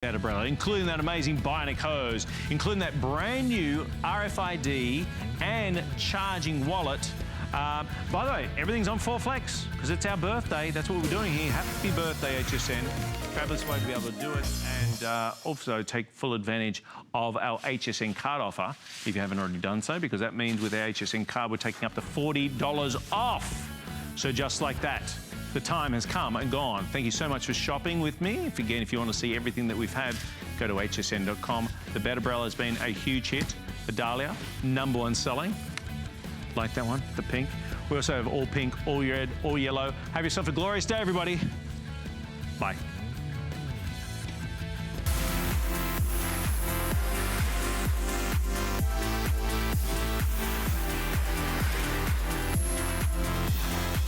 That umbrella, including that amazing bionic hose, including that brand new RFID and charging wallet. By the way, everything's on 4 Flex because it's our birthday. That's what we're doing here. Happy birthday, HSN. Fabulous way to be able to do it and also take full advantage of our HSN card offer if you haven't already done so, because that means with our HSN card, we're taking up to $40 off. So just like that, the time has come and gone. Thank you so much for shopping with me. If you want to see everything that we've had, go to hsn.com. The bed umbrella has been a huge hit. The Dahlia, #1 selling. Like that one, the pink. We also have all pink, all red, all yellow. Have yourself a glorious day, everybody. Bye.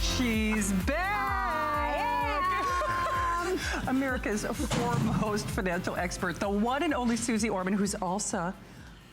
She's back! America's foremost financial expert, the one and only Suze Orman, who's also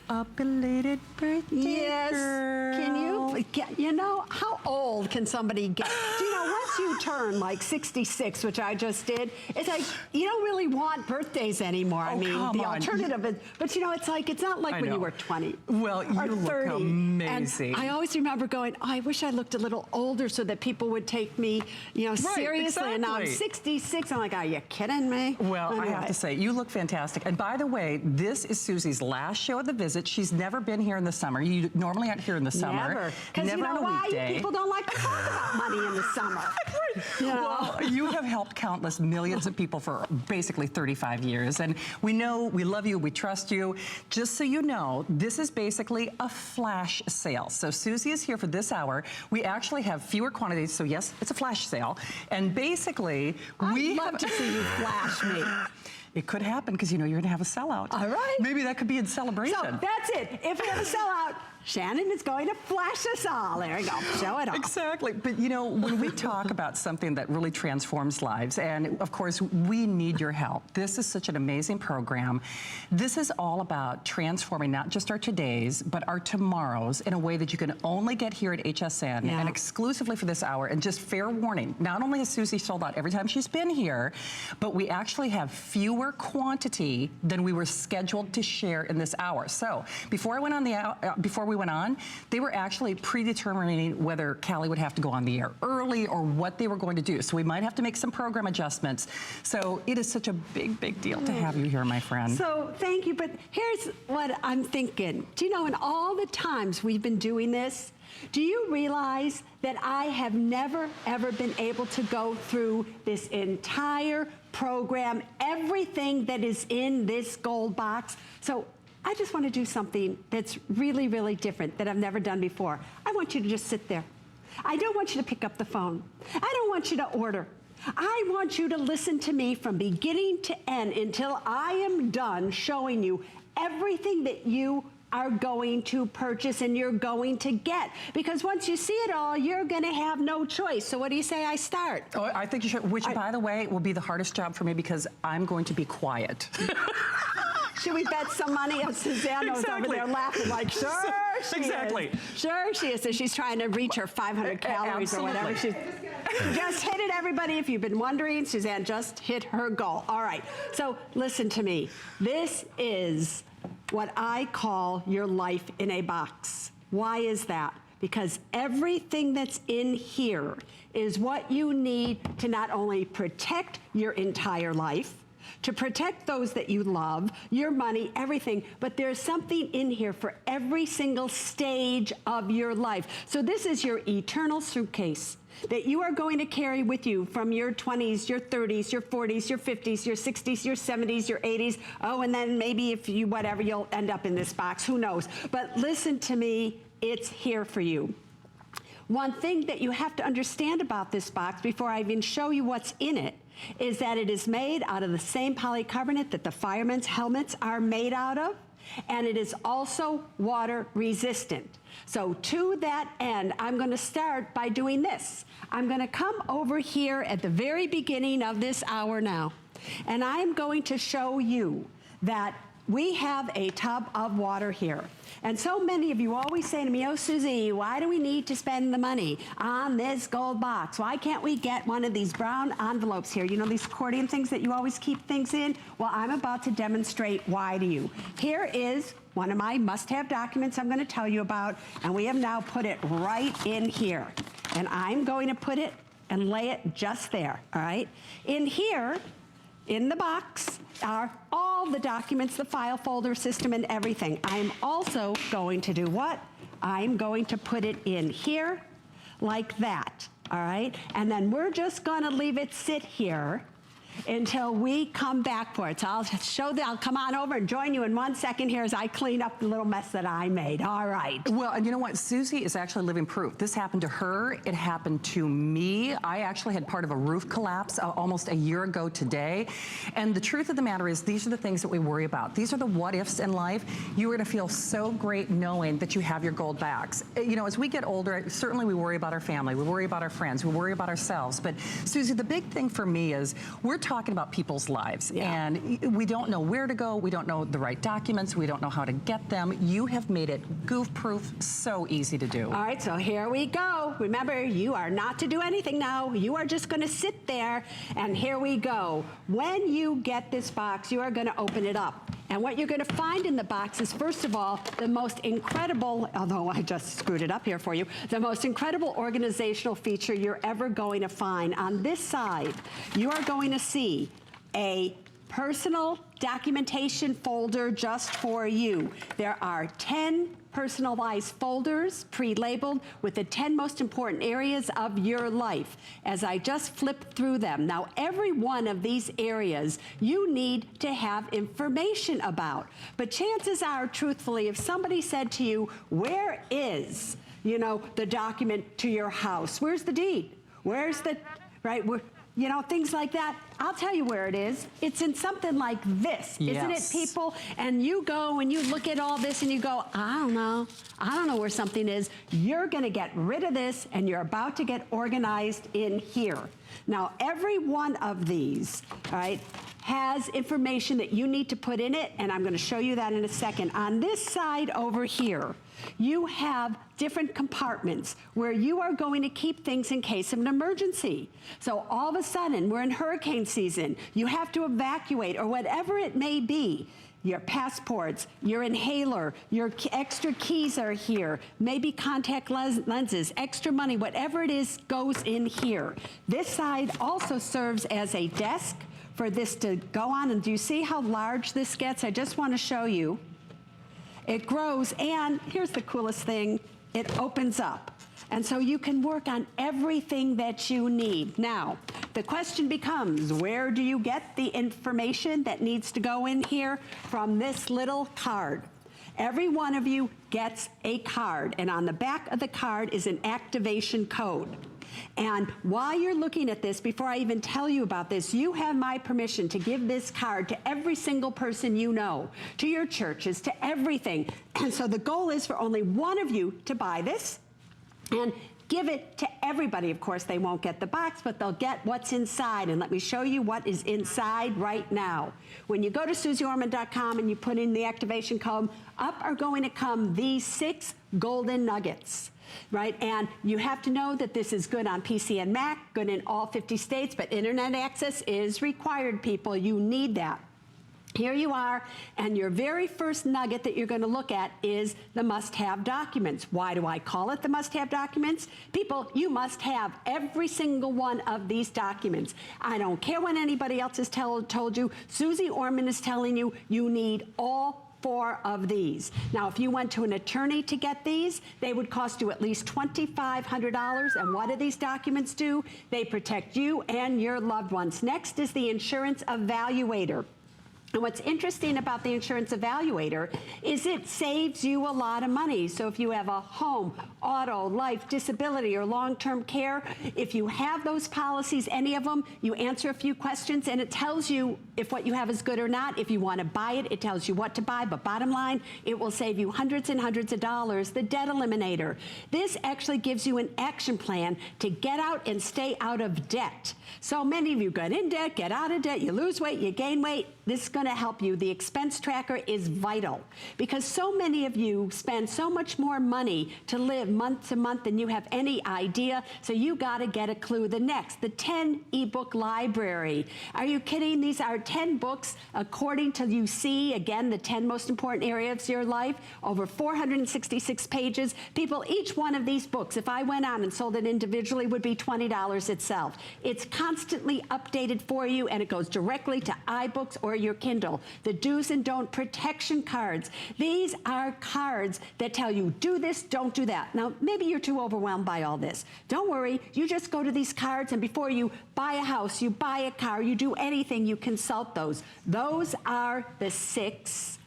a belated birthday girl. Can you know, how old can somebody get? Do you know, once you turn like 66, which I just did, it's like, you don't really want birthdays anymore. Oh, I mean, the alternative is, but you know, it's not like when you were 20 well, you or 30. Look amazing. And I always remember going, oh, I wish I looked a little older so that people would take me, you know, seriously. Exactly. And now I'm 66. I'm like, are you kidding me? Well, anyway. I have to say, you look fantastic. And by the way, this is Susie's last show of the visit. She's never been here in the summer. You normally aren't here in the summer. Never. Because you know why? People don't like to talk about money in the summer. You know? Well, you have helped countless millions of people for basically 35 years. And we know, we love you, we trust you. Just so you know, this is basically a flash sale. So Suze is here for this hour. We actually have fewer quantities, so yes, it's a flash sale. And basically, I'd love to see you flash me. It could happen because you know you're going to have a sellout. All right. Maybe that could be in celebration. So that's it. If we have a sellout, Shannon is going to flash us all. There you go. Show it off. Exactly. But you know, when we talk about something that really transforms lives, and of course, we need your help. This is such an amazing program. This is all about transforming not just our todays, but our tomorrows in a way that you can only get here at HSN and exclusively for this hour. And just fair warning, not only has Suze sold out every time she's been here, but we actually have fewer quantity than we were scheduled to share in this hour. So before I went on before we went on, they were actually predetermining whether Callie would have to go on the air early or what they were going to do. So we might have to make some program adjustments. So it is such a big, big deal to have you here, my friend. So thank you, but here's what I'm thinking. Do you know, in all the times we've been doing this, do you realize that I have never, ever been able to go through this entire program, everything that is in this gold box? So I just want to do something that's really, really different that I've never done before. I want you to just sit there. I don't want you to pick up the phone. I don't want you to order. I want you to listen to me from beginning to end until I am done showing you everything that you are going to purchase and you're going to get. Because once you see it all, you're going to have no choice. So what do you say I start? Oh, I think you should, which by the way, will be the hardest job for me because I'm going to be quiet. Should we bet some money? Susanna's over there laughing like, sure she is. Sure she is. So she's trying to reach her 500 calories or whatever. She's just hit it, everybody. If you've been wondering, Suzanne just hit her goal. All right. So listen to me. This is what I call your life in a box. Why is that? Because everything that's in here is what you need to not only protect your entire life, to protect those that you love, your money, everything, but there's something in here for every single stage of your life. So this is your eternal suitcase that you are going to carry with you from your 20s, your 30s, your 40s, your 50s, your 60s, your 70s, your 80s. Oh, and then maybe if you, whatever, you'll end up in this box, who knows? But listen to me, it's here for you. One thing that you have to understand about this box before I even show you what's in it is that it is made out of the same polycarbonate that the firemen's helmets are made out of, and it is also water resistant. So to that end, I'm going to start by doing this. I'm going to come over here at the very beginning of this hour now, and I'm going to show you that we have a tub of water here. And so many of you always say to me, oh, Susie, why do we need to spend the money on this gold box? Why can't we get one of these brown envelopes here? You know, these accordion things that you always keep things in? Well, I'm about to demonstrate why to you. Here is one of my must-have documents I'm going to tell you about, and we have now put it right in here. And I'm going to put it and lay it just there, all right? In here, in the box, are all the documents, the file folder system and everything. I'm also going to do what? I'm going to put it in here like that, all right? And then we're just gonna leave it sit here until we come back for it. So I'll come on over and join you in 1 second here as I clean up the little mess that I made. All right. Well, and you know what? Susie is actually living proof. This happened to her. It happened to me. I actually had part of a roof collapse almost a year ago today. And the truth of the matter is, these are the things that we worry about. These are the what ifs in life. You are going to feel so great knowing that you have your gold backs. You know, as we get older, certainly we worry about our family. We worry about our friends. We worry about ourselves. But Susie, the big thing for me is we're talking about people's lives, and we don't know where to go. We don't know the right documents. We don't know how to get them. You have made it goof-proof, so easy to do. All right, so here we go. Remember, you are not to do anything now. You are just going to sit there, and here we go. When you get this box, you are going to open it up. And what you're going to find in the box is, first of all, the most incredible, although I just screwed it up here for you, the most incredible organizational feature you're ever going to find. On this side, you are going to see a personal documentation folder just for you. There are 10 personalized folders pre-labeled with the 10 most important areas of your life as I just flip through them. Now, every one of these areas you need to have information about. But chances are, truthfully, if somebody said to you, where is, you know, the document to your house? Where's the deed? Where's the, right? You know, things like that. I'll tell you where it is. It's in something like this, isn't it, people? And you go and you look at all this and you go, I don't know. I don't know where something is. You're going to get rid of this and you're about to get organized in here. Now, every one of these, all right, has information that you need to put in it, and I'm going to show you that in a second. On this side over here, you have different compartments where you are going to keep things in case of an emergency. So all of a sudden, we're in hurricane season, you have to evacuate or whatever it may be. Your passports, your inhaler, your extra keys are here, maybe contact lenses, extra money, whatever it is goes in here. This side also serves as a desk for this to go on. And do you see how large this gets? I just want to show you. It grows, and here's the coolest thing, it opens up. And so you can work on everything that you need. Now, the question becomes, where do you get the information that needs to go in here? From this little card. Every one of you gets a card, and on the back of the card is an activation code. And while you're looking at this, before I even tell you about this, you have my permission to give this card to every single person you know, to your churches, to everything. And so the goal is for only one of you to buy this and give it to everybody. Of course, they won't get the box, but they'll get what's inside. And let me show you what is inside right now. When you go to SuzeOrman.com and you put in the activation code, up are going to come these 6 golden nuggets. Right, and you have to know that this is good on PC and Mac, good in all 50 states, but internet access is required, people. You need that. Here you are, and your very first nugget that you're going to look at is the must-have documents. Why do I call it the must-have documents? People, you must have every single one of these documents. I don't care what anybody else has told you. Suze Orman is telling you, you need all 4 of these. Now, if you went to an attorney to get these, they would cost you at least $2,500. And what do these documents do? They protect you and your loved ones. Next is the insurance evaluator. And what's interesting about the insurance evaluator is it saves you a lot of money. So if you have a home, auto, life, disability, or long-term care, if you have those policies, any of them, you answer a few questions and it tells you if what you have is good or not. If you want to buy it, it tells you what to buy. But bottom line, it will save you hundreds and hundreds of dollars. The debt eliminator. This actually gives you an action plan to get out and stay out of debt. So many of you get in debt, get out of debt, you lose weight, you gain weight. This is going to help you. The expense tracker is vital because so many of you spend so much more money to live month to month than you have any idea. So you got to get a clue. The next, the 10 ebook library. Are you kidding? These are 10 books according to UC. Again, the 10 most important areas of your life. Over 466 pages. People, each one of these books, if I went on and sold it individually, would be $20 itself. It's constantly updated for you, and it goes directly to iBooks or your Kindle. The do's and don't protection cards. These are cards that tell you, do this, don't do that. Now, maybe you're too overwhelmed by all this. Don't worry. You just go to these cards, and before you buy a house, you buy a car, you do anything, you consult those. Those are the 6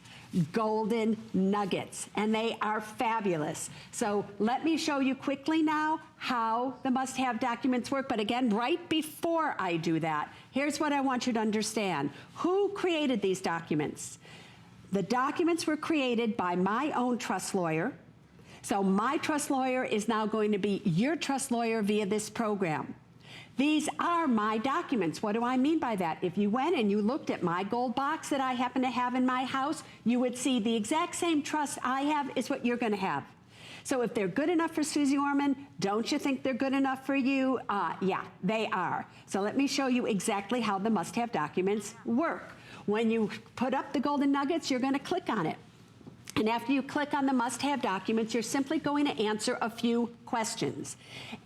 golden nuggets, and they are fabulous. So let me show you quickly now how the must-have documents work. But again, right before I do that, here's what I want you to understand. Who created these documents? The documents were created by my own trust lawyer. So my trust lawyer is now going to be your trust lawyer via this program. These are my documents. What do I mean by that? If you went and you looked at my gold box that I happen to have in my house, you would see the exact same trust I have is what you're going to have. So if they're good enough for Suze Orman, don't you think they're good enough for you? Yeah, they are. So let me show you exactly how the must-have documents work. When you put up the golden nuggets, you're going to click on it. And after you click on the must-have documents, you're simply going to answer a few questions.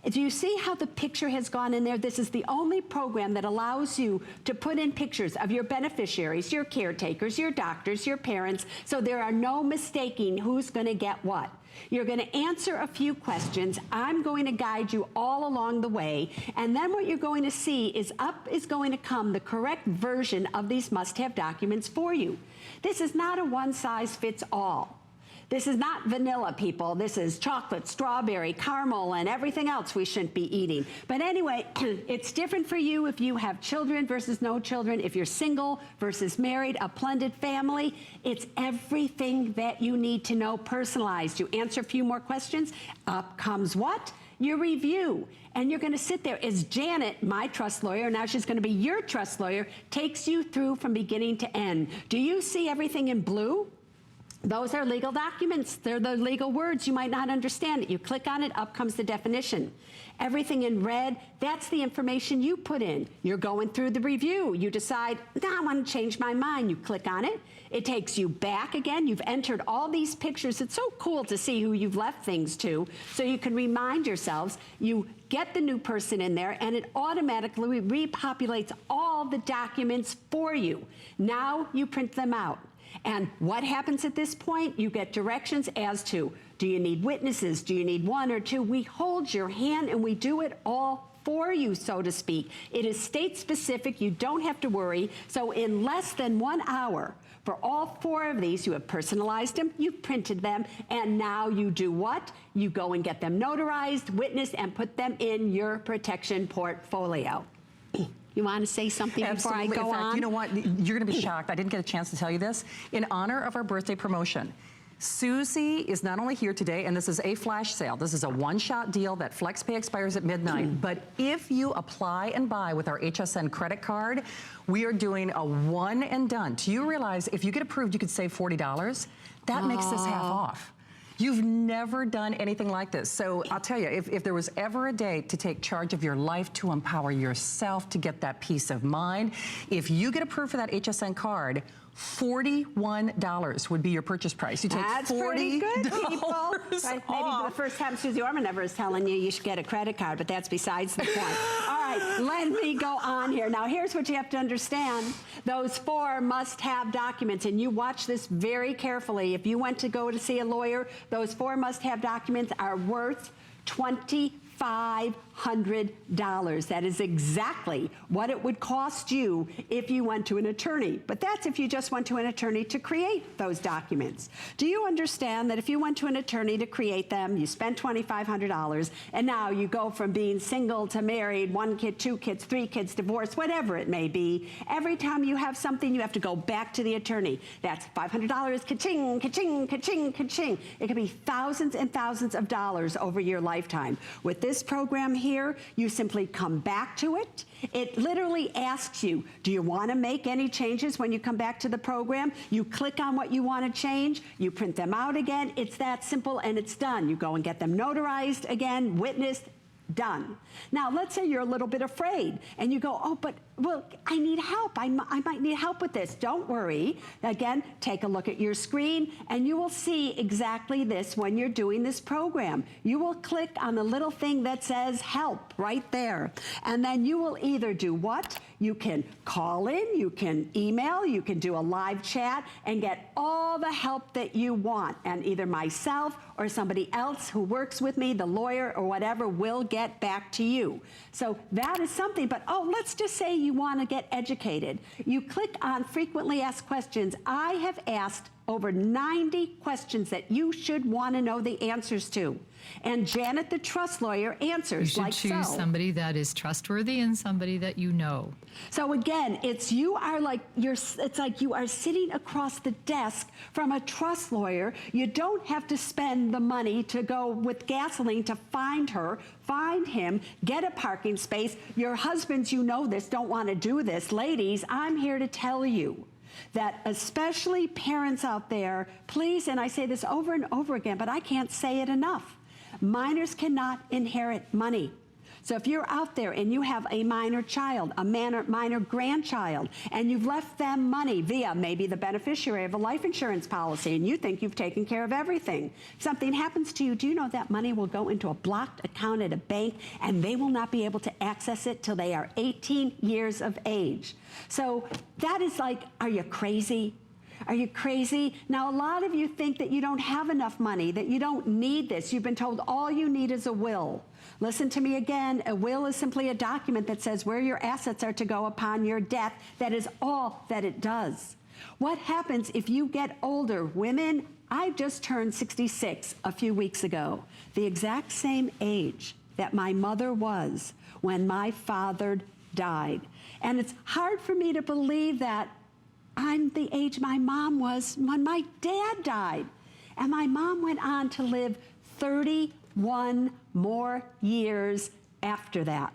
Do you see how the picture has gone in there? This is the only program that allows you to put in pictures of your beneficiaries, your caretakers, your doctors, your parents, so there are no mistaking who's going to get what. You're going to answer a few questions. I'm going to guide you all along the way. And then what you're going to see is up is going to come the correct version of these must-have documents for you. This is not a one-size-fits-all. This is not vanilla, people. This is chocolate, strawberry, caramel, and everything else we shouldn't be eating. But anyway, it's different for you if you have children versus no children, if you're single versus married, a blended family. It's everything that you need to know personalized. You answer a few more questions. Up comes what? Your review. And you're going to sit there as Janet, my trust lawyer, now she's going to be your trust lawyer, takes you through from beginning to end. Do you see everything in blue? Those are legal documents. They're the legal words. You might not understand it. You click on it, up comes the definition. Everything in red, that's the information you put in. You're going through the review. You decide, no, I want to change my mind. You click on it. It takes you back again. You've entered all these pictures. It's so cool to see who you've left things to, so you can remind yourselves. You get the new person in there, and it automatically repopulates all the documents for you. Now you print them out. And what happens at this point? You get directions as to, do you need witnesses? Do you need 1 or 2? We hold your hand and we do it all for you, so to speak. It is state specific. You don't have to worry. So in less than 1 hour, for all 4 of these, you have personalized them, you've printed them, and now you do what? You go and get them notarized, witnessed, and put them in your protection portfolio. You want to say something Absolutely. before I go in fact, on? You know what? You're going to be shocked. I didn't get a chance to tell you this. In honor of our birthday promotion, Suze is not only here today, and this is a flash sale. This is a one-shot deal that FlexPay expires at midnight. But if you apply and buy with our HSN credit card, we are doing a one and done. Do you realize if you get approved, you could save $40? That makes this half off. You've never done anything like this. So I'll tell you, if there was ever a day to take charge of your life, to empower yourself, to get that peace of mind, if you get approved for that HSN card, $41 would be your purchase price. You take That's $40 pretty good, people. off. Right? Maybe the first time Suze Orman ever is telling you should get a credit card, but that's besides the point. All right, let me go on here. Now, here's what you have to understand. Those 4 must-have documents, and you watch this very carefully. If you went to go to see a lawyer, those 4 must-have documents are worth $2,500. That is exactly what it would cost you if you went to an attorney. But that's if you just went to an attorney to create those documents. Do you understand that if you went to an attorney to create them, you spent $2,500, and now you go from being single to married, 1 kid, 2 kids, 3 kids, divorced, whatever it may be, every time you have something, you have to go back to the attorney. That's $500, ka-ching, ka-ching, ka-ching, ka-ching. It could be thousands and thousands of dollars over your lifetime. With this program here, you simply come back to it. It literally asks you, do you want to make any changes when you come back to the program? You click on what you want to change, you print them out again. It's that simple, and it's done. You go and get them notarized again, witnessed, done. Now, let's say you're a little bit afraid and you go, oh, but, well, I need help. I might need help with this. Don't worry. Again, take a look at your screen and you will see exactly this when you're doing this program. You will click on the little thing that says help right there. And then you will either do what? You can call in, you can email, you can do a live chat and get all the help that you want. And either myself or somebody else who works with me, the lawyer or whatever, will get back to you. So that is something, but oh, let's just say you want to get educated. You click on frequently asked questions. I have asked over 90 questions that you should want to know the answers to. And Janet, the trust lawyer, answers like so. You should choose somebody that is trustworthy and somebody that you know. So again, it's like you are sitting across the desk from a trust lawyer. You don't have to spend the money to go with gasoline to find her, find him, get a parking space. Your husbands, you know this, don't want to do this. Ladies, I'm here to tell you that especially parents out there, please, and I say this over and over again, but I can't say it enough. Minors cannot inherit money. So if you're out there and you have a minor child, a minor grandchild, and you've left them money via maybe the beneficiary of a life insurance policy, and you think you've taken care of everything, something happens to you, do you know that money will go into a blocked account at a bank and they will not be able to access it till they are 18 years of age? So that is like, are you crazy? Are you crazy? Now, a lot of you think that you don't have enough money, that you don't need this. You've been told all you need is a will. Listen to me again. A will is simply a document that says where your assets are to go upon your death. That is all that it does. What happens if you get older? Women, I just turned 66 a few weeks ago, the exact same age that my mother was when my father died. And it's hard for me to believe that I'm the age my mom was when my dad died. And my mom went on to live 31 more years after that.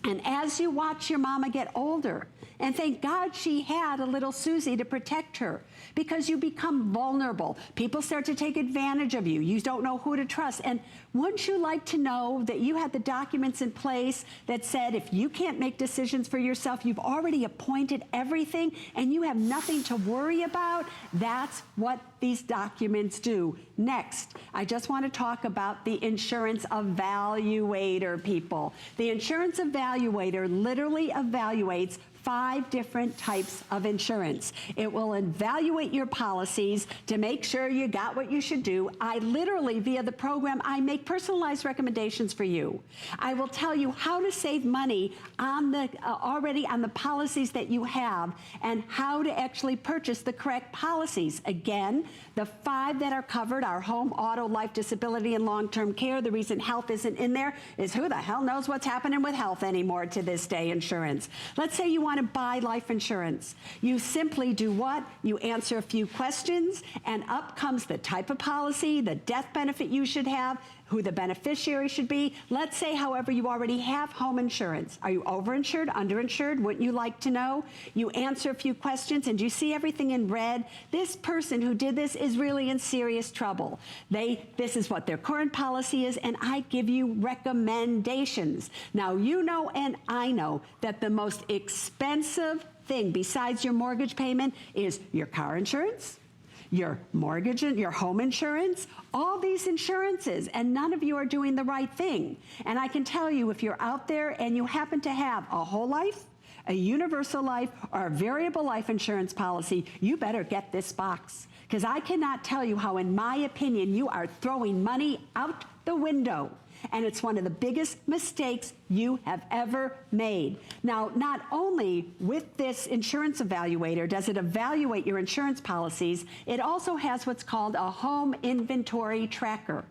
And as you watch your mama get older, and thank God she had a little Susie to protect her, because you become vulnerable. People start to take advantage of you. You don't know who to trust. And wouldn't you like to know that you had the documents in place that said if you can't make decisions for yourself, you've already appointed everything and you have nothing to worry about? That's what these documents do. Next, I just want to talk about the insurance evaluator, people. The insurance evaluator literally evaluates 5 different types of insurance. It will evaluate your policies to make sure you got what you should do. I literally, via the program, I make personalized recommendations for you. I will tell you how to save money on the already on the policies that you have and how to actually purchase the correct policies. Again, the 5 that are covered are home, auto, life, disability, and long-term care. The reason health isn't in there is who the hell knows what's happening with health anymore to this day insurance. Let's say you want to buy life insurance. You simply do what? You answer a few questions and up comes the type of policy, the death benefit you should have, who the beneficiary should be. Let's say, however, you already have home insurance. Are you overinsured, underinsured? Wouldn't you like to know? You answer a few questions and you see everything in red. This person who did this is really in serious trouble. This is what their current policy is, and I give you recommendations. Now, you know and I know that the most expensive thing besides your mortgage payment is your car insurance, your mortgage, your home insurance, all these insurances, and none of you are doing the right thing. And I can tell you, if you're out there and you happen to have a whole life, a universal life, or a variable life insurance policy, you better get this box. Because I cannot tell you how, in my opinion, you are throwing money out the window. And it's one of the biggest mistakes you have ever made. Now, not only with this insurance evaluator does it evaluate your insurance policies, it also has what's called a home inventory tracker.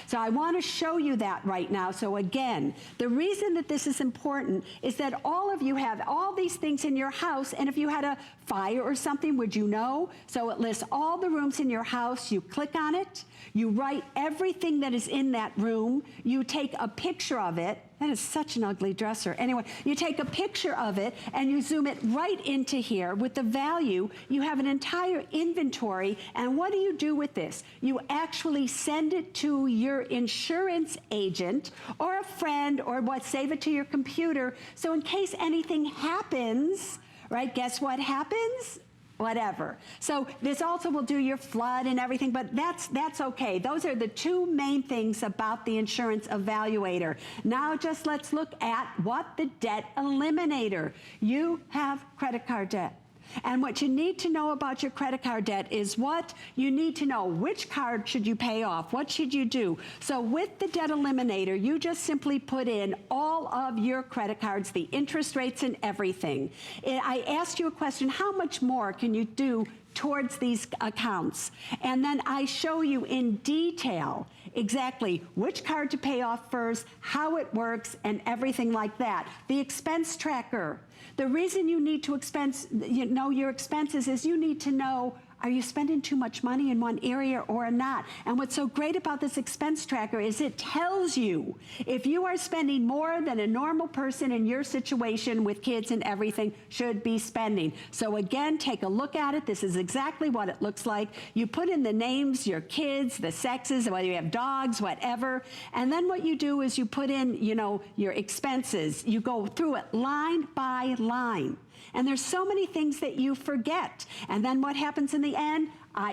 So I want to show you that right now. So again, the reason that this is important is that all of you have all these things in your house, and if you had a fire or something, would you know? So it lists all the rooms in your house. You click on it, you write everything that is in that room, you take a picture of it, That is such an ugly dresser. Anyway, you take a picture of it and you zoom it right into here with the value. You have an entire inventory. And what do you do with this? You actually send it to your insurance agent or a friend or save it to your computer. So in case anything happens, right, guess what happens? Whatever. So this also will do your flood and everything, but that's okay. Those are the two main things about the insurance evaluator. Now just let's look at what the debt eliminator. You have credit card debt. And what you need to know about your credit card debt is what you need to know. Which card should you pay off? What should you do? So with the debt eliminator, you just simply put in all of your credit cards, the interest rates and everything. I asked you a question, how much more can you do towards these accounts? And then I show you in detail exactly which card to pay off first, how it works, and everything like that. The expense tracker. The reason you need to know your expenses is you need to know, are you spending too much money in one area or not? And what's so great about this expense tracker is it tells you if you are spending more than a normal person in your situation with kids and everything should be spending. So again, take a look at it. This is exactly what it looks like. You put in the names, your kids, the sexes, whether you have dogs, whatever. And then what you do is you put in, your expenses. You go through it line by line. And there's so many things that you forget. And then what happens in the end?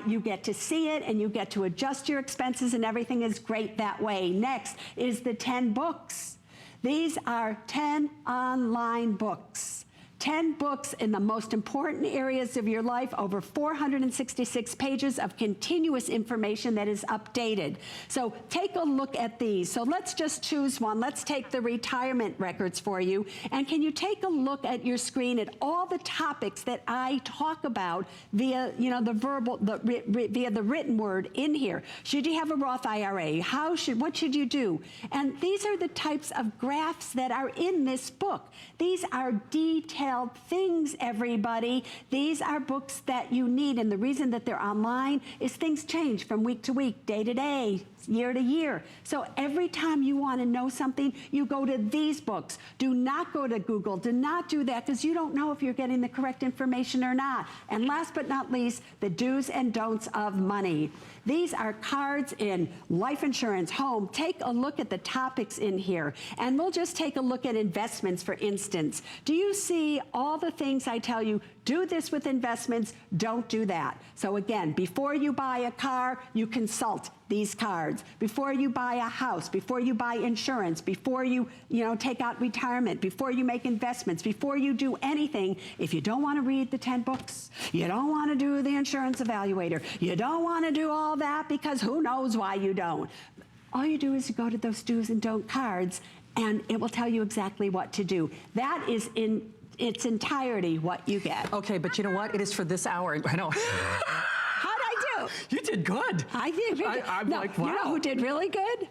You get to see it and you get to adjust your expenses and everything is great that way. Next is the 10 books. These are 10 online books. 10 books in the most important areas of your life, over 466 pages of continuous information that is updated. So take a look at these. So let's just choose one. Let's take the retirement records for you. And can you take a look at your screen at all the topics that I talk about via, via the written word in here? Should you have a Roth IRA? What should you do? And these are the types of graphs that are in this book. These are detailed things, everybody. These are books that you need, and the reason that they're online is things change from week to week, day to day, year to year. So every time you want to know something, you go to these books. Do not go to Google. Do not do that, because you don't know if you're getting the correct information or not. And last but not least, the do's and don'ts of money. These are cards in life insurance, home. Take a look at the topics in here, and we'll just take a look at investments, for instance. Do you see all the things I tell you? Do this with investments, don't do that. So again, before you buy a car, you consult these cards. Before you buy a house, before you buy insurance, before you take out retirement, before you make investments, before you do anything, if you don't want to read the 10 books, you don't want to do the insurance evaluator, you don't want to do all that, because who knows why you don't. All you do is you go to those do's and don't cards, and it will tell you exactly what to do. That is in its entirety what you get. Okay, but you know what? It is for this hour. I know. How'd I do? You did good. I did. I'm like, wow. You know who did really good?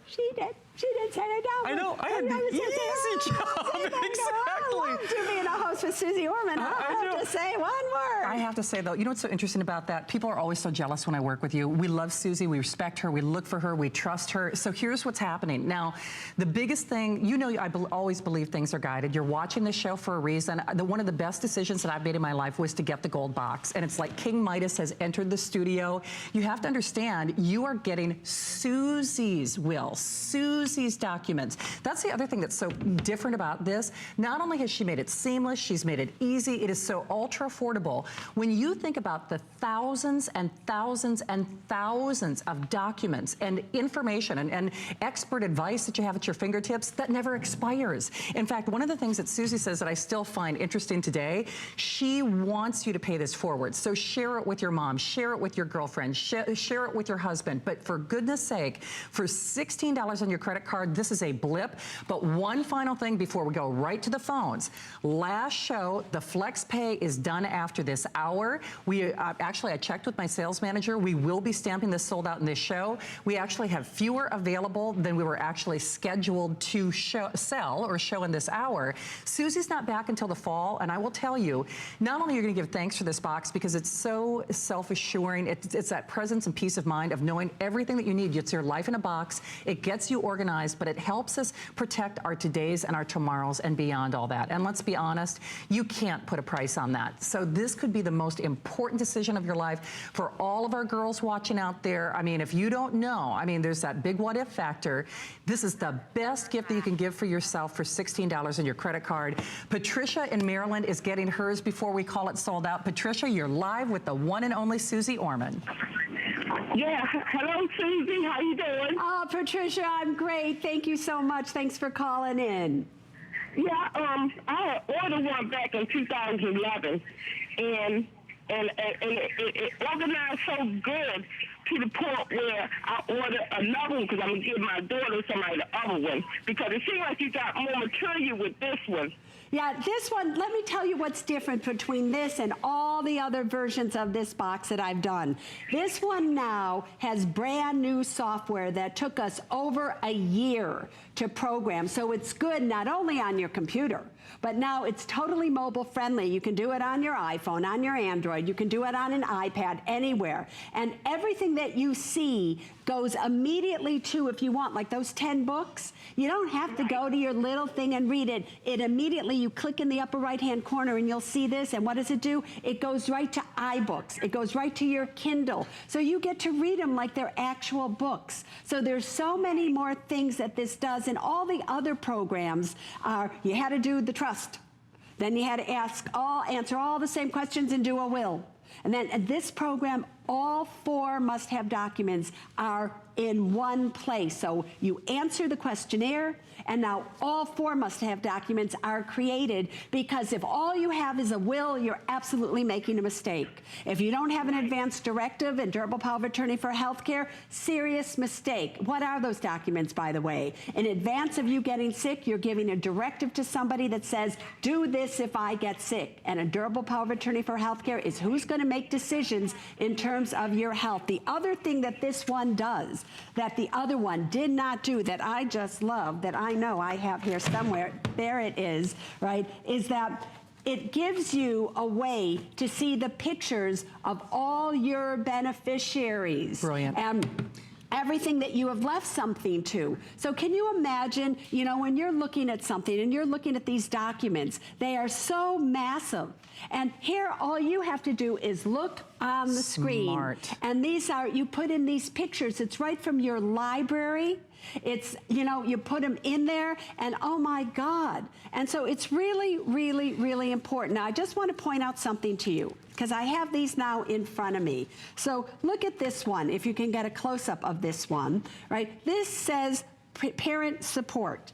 She did. She did set it down. I know. I had the easy job. Exactly. I loved you being a host with Suze Orman. I have to say one word. I have to say, though, you know what's so interesting about that? People are always so jealous when I work with you. We love Suze. We respect her. We look for her. We trust her. So here's what's happening. Now, the biggest thing, I always believe things are guided. You're watching this show for a reason. One of the best decisions that I've made in my life was to get the gold box. And it's like King Midas has entered the studio. You have to understand, you are getting Suze's will, Suze's documents. That's the other thing that's so different about this. Not only has she made it seamless, she's made it easy. It is so ultra affordable. When you think about the thousands and thousands and thousands of documents and information and expert advice that you have at your fingertips, that never expires. In fact, one of the things that Suze says that I still find interesting today, she wants you to pay this forward. So share it with your mom, share it with your girlfriend, share it with your husband. But for goodness sake, for $16 on your credit card, this is a blip. But one final thing before we go right to the phones. Last show, the flex pay is done after this hour. We actually, I checked with my sales manager. We will be stamping this sold out in this show. We actually have fewer available than we were actually scheduled to sell or show in this hour. Suze's not back until the fall, and I will tell you, not only are you going to give thanks for this box because it's so self-assuring, it's that presence and peace of mind of knowing everything that you need. It's your life in a box. It gets you organized. organized, but it helps us protect our todays and our tomorrows and beyond all that. And let's be honest, you can't put a price on that. So this could be the most important decision of your life for all of our girls watching out there. I mean, if you don't know, I mean, there's that big what if factor. This is the best gift that you can give for yourself for $16 on your credit card. Patricia in Maryland is getting hers before we call it sold out. Patricia, you're live with the one and only Suze Orman. Yeah, hello, Susie. How you doing? Oh, Patricia, I'm great. Thank you so much. Thanks for calling in. Yeah, I ordered one back in 2011, and it organized so good to the point where I ordered another one because I'm going to give my daughter somebody the other one because it seems like you got more material with this one. Yeah, this one, let me tell you what's different between this and all the other versions of this box that I've done. This one now has brand new software that took us over a year to program. So it's good not only on your computer, but now it's totally mobile friendly. You can do it on your iPhone, on your Android. You can do it on an iPad, anywhere. And everything that you see goes immediately to, if you want, like those 10 books, you don't have to go to your little thing and read it. It immediately, you click in the upper right-hand corner and you'll see this, and what does it do? It goes right to iBooks. It goes right to your Kindle. So you get to read them like they're actual books. So there's so many more things that this does, and all the other programs are, you had to do the trust. Then you had to answer all the same questions and do a will. And then this program, all 4 must-have documents are in one place. So you answer the questionnaire, and now all 4 must-have documents are created, because if all you have is a will, you're absolutely making a mistake. If you don't have an advance directive and durable power of attorney for health care, serious mistake. What are those documents, by the way? In advance of you getting sick, you're giving a directive to somebody that says, do this if I get sick. And a durable power of attorney for health care is who's going to make decisions in terms of your health. The other thing that this one does that the other one did not do, that I just love, that I know I have here somewhere, there it is, right, is that it gives you a way to see the pictures of all your beneficiaries. Brilliant. And everything that you have left something to. So can you imagine, you know, when you're looking at something and you're looking at these documents, they are so massive. And here, all you have to do is look on the screen. Smart. And these are, you put in these pictures. It's right from your library. It's, you know, you put them in there, and oh my God. And so it's really, really, really important. Now, I just want to point out something to you, because I have these now in front of me. So look at this one, if you can get a close-up of this one, right? This says parent support.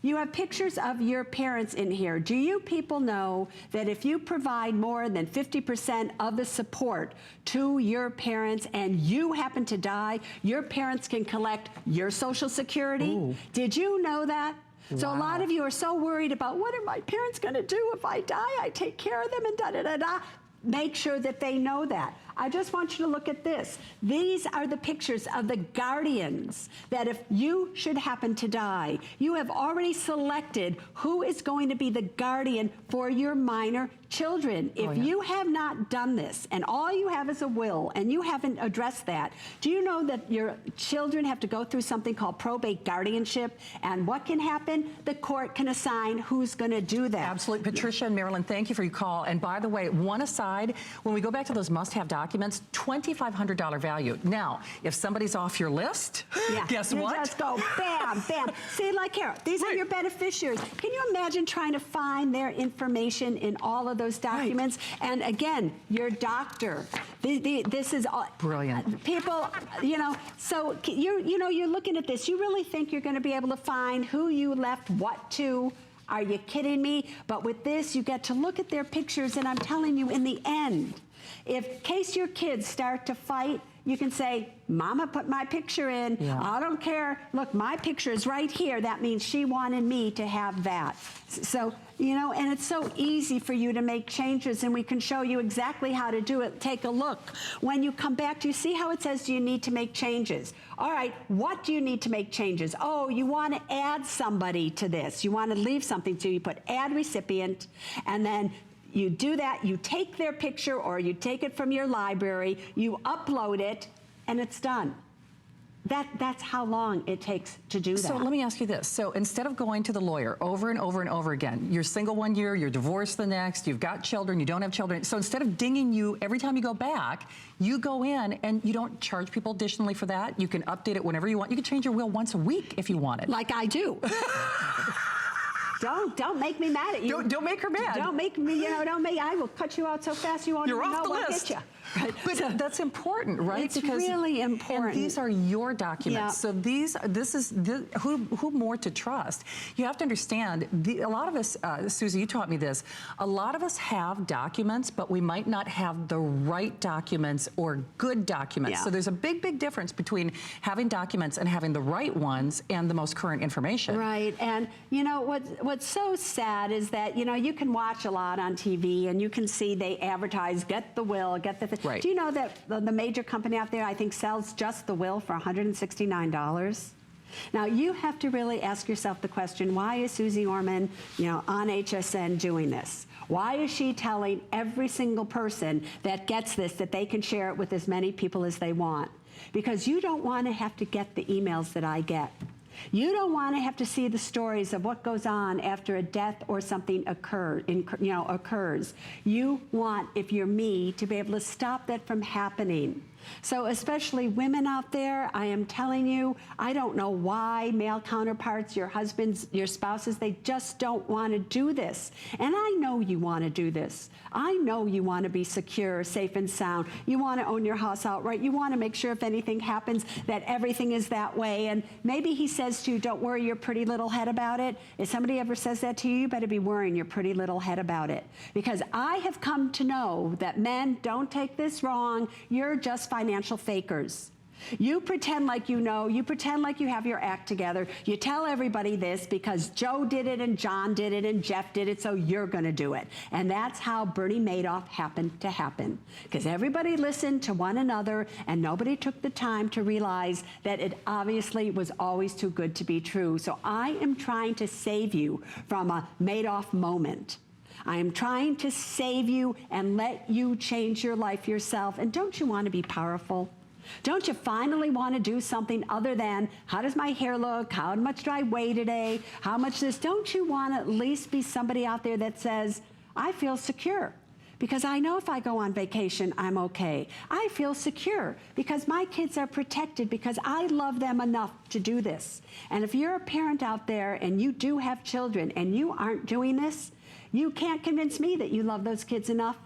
You have pictures of your parents in here. Do you people know that if you provide more than 50% of the support to your parents and you happen to die, your parents can collect your Social Security? Ooh. Did you know that? Wow. So a lot of you are so worried about, what are my parents going to do if I die? I take care of them and da-da-da-da. Make sure that they know that. I just want you to look at this. These are the pictures of the guardians that if you should happen to die, you have already selected who is going to be the guardian for your minor children. If you have not done this and all you have is a will and you haven't addressed that, do you know that your children have to go through something called probate guardianship? And what can happen? The court can assign who's going to do that. Absolutely. Patricia and Marilyn, thank you for your call. And by the way, one aside, when we go back to those must-have documents, $2,500 value. Now, if somebody's off your list, guess what? You just go bam, bam. See, like here, these are your beneficiaries. Can you imagine trying to find their information in all of those documents? Right. And again, your doctor. This is all brilliant. People, you know, so you know, you're looking at this. You really think you're going to be able to find who you left what to? Are you kidding me? But with this, you get to look at their pictures, and I'm telling you, in the end, in case your kids start to fight, you can say, Mama put my picture in. Yeah. I don't care. Look, my picture is right here. That means she wanted me to have that. So, you know, and it's so easy for you to make changes, and we can show you exactly how to do it. Take a look. When you come back, do you see how it says, do you need to make changes? All right, what do you need to make changes? Oh, you want to add somebody to this. You want to leave something, so you put add recipient, and then you do that, you take their picture or you take it from your library, you upload it, and it's done. That's how long it takes to do that. So let me ask you this. So instead of going to the lawyer over and over and over again, you're single one year, you're divorced the next, you've got children, you don't have children. So instead of dinging you every time you go back, you go in and you don't charge people additionally for that. You can update it whenever you want. You can change your will once a week if you want it. Like I do. Don't make me mad at you. Don't make her mad. Don't make me, I will cut you out so fast you won't even know what hit you. Right. But that's important, right? It's really important. And these are your documents. Yeah. So who more to trust? You have to understand, a lot of us, Suze, you taught me this, a lot of us have documents, but we might not have the right documents or good documents. Yeah. So there's a big, big difference between having documents and having the right ones and the most current information. Right. And what's so sad is that, you can watch a lot on TV and you can see they advertise, get the will, get the... Right. Do you know that the major company out there, I think, sells just the will for $169? Now, you have to really ask yourself the question, why is Suze Orman, on HSN doing this? Why is she telling every single person that gets this that they can share it with as many people as they want? Because you don't want to have to get the emails that I get. You don't want to have to see the stories of what goes on after a death or something occurs. You want, if you're me, to be able to stop that from happening. So especially women out there, I am telling you, I don't know why male counterparts, your husbands, your spouses, they just don't want to do this. And I know you want to do this. I know you want to be secure, safe and sound. You want to own your house outright. You want to make sure if anything happens that everything is that way. And maybe he says to you, don't worry your pretty little head about it. If somebody ever says that to you, you better be worrying your pretty little head about it. Because I have come to know that men, don't take this wrong, you're just financial fakers. You pretend like you know, you pretend like you have your act together. You tell everybody this because Joe did it and John did it and Jeff did it, so you're going to do it. And that's how Bernie Madoff happened to happen. Because everybody listened to one another and nobody took the time to realize that it obviously was always too good to be true. So I am trying to save you from a Madoff moment. I am trying to save you and let you change your life yourself. And don't you want to be powerful? Don't you finally want to do something other than, how does my hair look? How much do I weigh today? How much this? Don't you want to at least be somebody out there that says, I feel secure because I know if I go on vacation, I'm okay. I feel secure because my kids are protected because I love them enough to do this. And if you're a parent out there and you do have children and you aren't doing this, you can't convince me that you love those kids enough.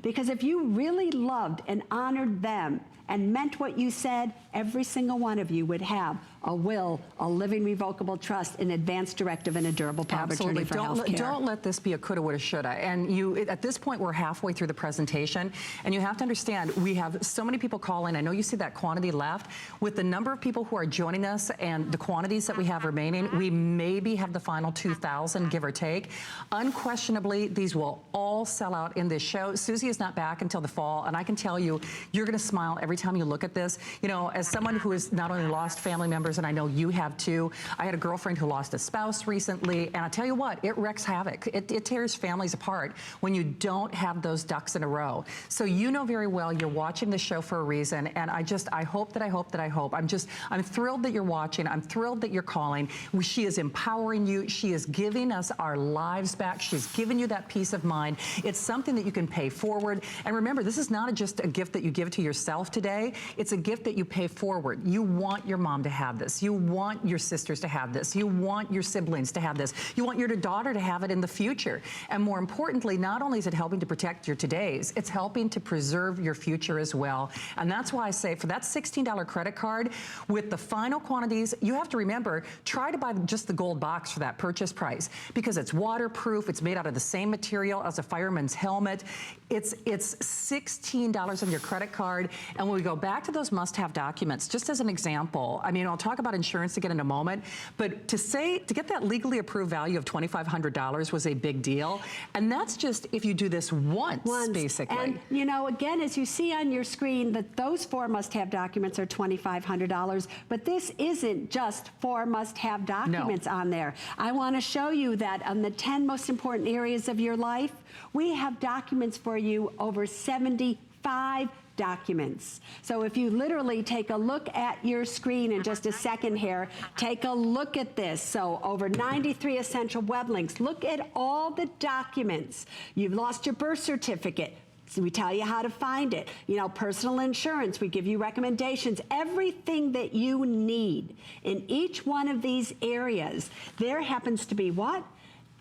Because if you really loved and honored them and meant what you said, every single one of you would have a will, a living revocable trust, an advance directive, and a durable power of attorney for health care. Don't let this be a coulda, woulda, shoulda. And at this point, we're halfway through the presentation, and you have to understand, we have so many people calling. I know you see that quantity left. With the number of people who are joining us and the quantities that we have remaining, we maybe have the final 2,000, give or take. Unquestionably, these will all sell out in this show. Suze is not back until the fall, and I can tell you, you're going to smile every time you look at this. As someone who has not only lost family members, and I know you have too. I had a girlfriend who lost a spouse recently, and I tell you what, it wreaks havoc. It tears families apart when you don't have those ducks in a row. So you know very well you're watching this show for a reason, and I hope. I'm thrilled that you're watching. I'm thrilled that you're calling. She is empowering you. She is giving us our lives back. She's giving you that peace of mind. It's something that you can pay forward. And remember, this is not just a gift that you give to yourself today. It's a gift that you pay forward. You want your mom to have this. You want your sisters to have this. You want your siblings to have this. You want your daughter to have it in the future. And more importantly, not only is it helping to protect your todays, it's helping to preserve your future as well. And that's why I say for that $16 credit card, with the final quantities, you have to remember, try to buy just the gold box for that purchase price because it's waterproof. It's made out of the same material as a fireman's helmet. It's $16 on your credit card. And when we go back to those must-have documents, just as an example, I mean, I'll talk about insurance again in a moment, but to get that legally approved value of $2,500 was a big deal. And that's just if you do this once. Basically. And, again, as you see on your screen, that those 4 must-have documents are $2,500, but this isn't just 4 must-have documents on there. I want to show you that on the 10 most important areas of your life, we have documents for you over 75 documents. So if you literally take a look at your screen in just a second here, take a look at this. So over 93 essential web links. Look at all the documents. You've lost your birth certificate. So we tell you how to find it. You know, personal insurance, we give you recommendations, everything that you need in each one of these areas. There happens to be what?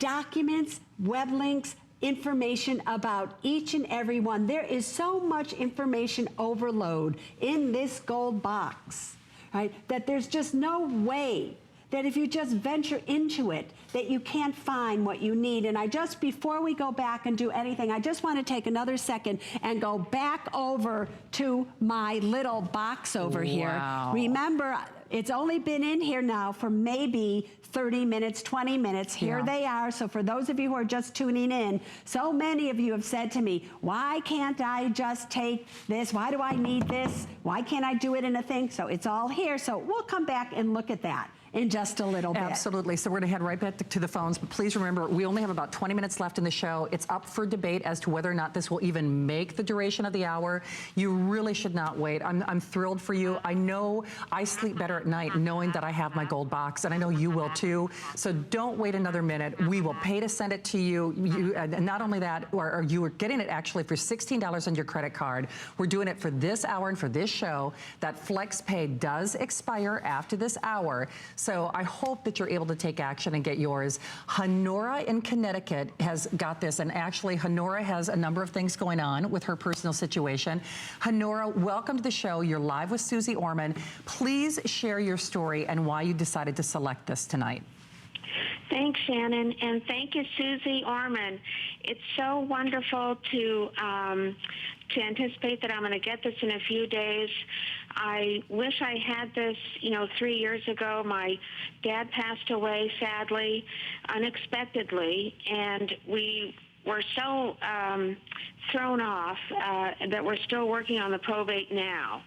Documents, web links, information about each and every one. There is so much information overload in this gold box, right, that there's just no way that if you just venture into it, that you can't find what you need. And before we go back and do anything, I just want to take another second and go back over to my little box over here. Remember, it's only been in here now for maybe 30 minutes, 20 minutes. Here they are. So for those of you who are just tuning in, so many of you have said to me, why can't I just take this? Why do I need this? Why can't I do it in a thing? So it's all here. So we'll come back and look at that in just a little bit. Absolutely. So we're going to head right back to the phones, but please remember, we only have about 20 minutes left in the show. It's up for debate as to whether or not this will even make the duration of the hour. You really should not wait. I'm thrilled for you. I know I sleep better at night knowing that I have my gold box, and I know you will too. So don't wait another minute. We will pay to send it to you. And not only that, or you are getting it actually for $16 on your credit card. We're doing it for this hour and for this show. That flex pay does expire after this hour. So I hope that you're able to take action and get yours. Honora in Connecticut has got this, and actually Honora has a number of things going on with her personal situation. Honora, welcome to the show. You're live with Suze Orman. Please share your story and why you decided to select this tonight. Thanks, Shannon, and thank you, Suze Orman. It's so wonderful to anticipate that I'm going to get this in a few days. I wish I had this, 3 years ago. My dad passed away, sadly, unexpectedly, and we were so thrown off that we're still working on the probate now,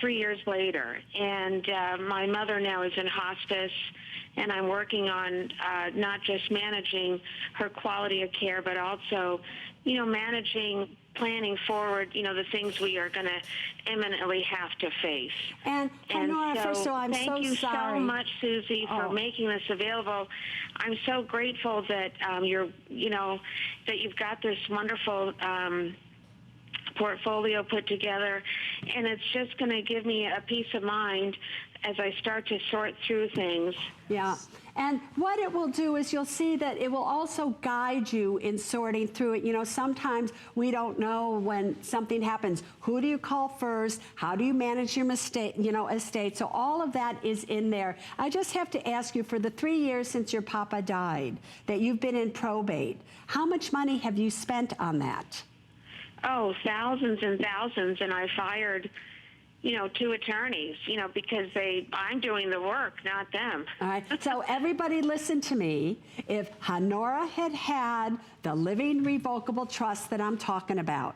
3 years later. And my mother now is in hospice, and I'm working on not just managing her quality of care, but also, planning forward, the things we are going to imminently have to face. And Honora, first of all, I'm so sorry. Thank you so much, Suze, for making this available. I'm so grateful that that you've got this wonderful portfolio put together, and it's just going to give me a peace of mind as I start to sort through things. Yeah. And what it will do is you'll see that it will also guide you in sorting through it. Sometimes we don't know when something happens. Who do you call first? How do you manage your estate? So all of that is in there. I just have to ask you, for the 3 years since your papa died, that you've been in probate, how much money have you spent on that? Oh, thousands and thousands, and I fired 2 attorneys, because I'm doing the work, not them. All right, so everybody listen to me. If Honora had had the living revocable trust that I'm talking about,